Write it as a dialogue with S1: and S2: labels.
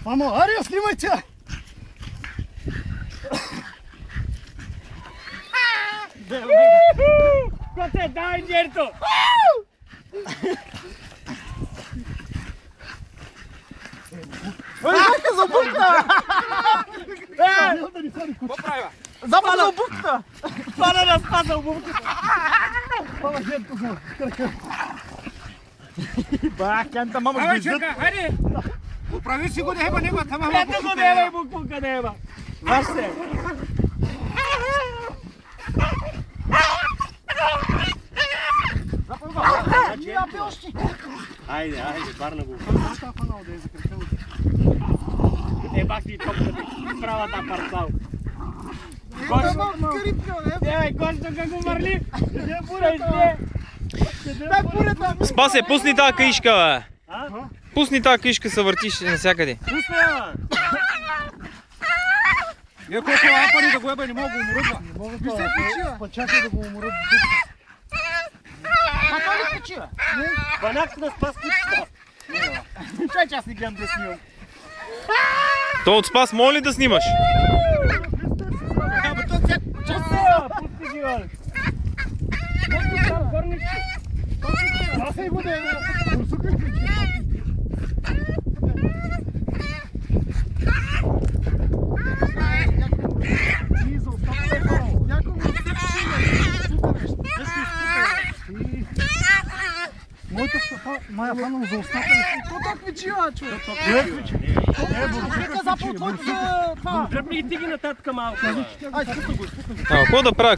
S1: Мамо, аре, снимайте!
S2: Коте, дай дерто!
S1: Дайте за букта!
S2: Поправя!
S1: Запад за букта!
S2: Пана да спаза обувката!
S1: Пала жертва за кръка.
S2: Кента, мамо,
S3: Абе, чека, хайде! Поправи си го, неба, тама
S2: Ето го неба и буквука неба! Ваш се! Айде, барна го. Е, бах ти топката, правата парцал. Гошто как го мърли!
S4: Спасе, пусни тази каишка, бе! Пусни тази каишка, се въртиш навсякъде.
S2: Пусни я, бе!
S3: Я колко апани да го еба, не мога го уморъдва.
S1: Не мога това, почакай да го уморят дупка.
S2: Така ли печи, бе? Банак да спас кучета. Чай, че аз не гледам да снимам.
S4: То от Спас моля ли да снимаш?
S2: Пусти ги, бе! Пусти там, горнички!
S1: Пасай го да е, моята стъпа, Майя Фанова за устата ли? Какво так ми чива, човек?
S2: Тръпни ги ти ги нататък малко.
S4: Какво да правя?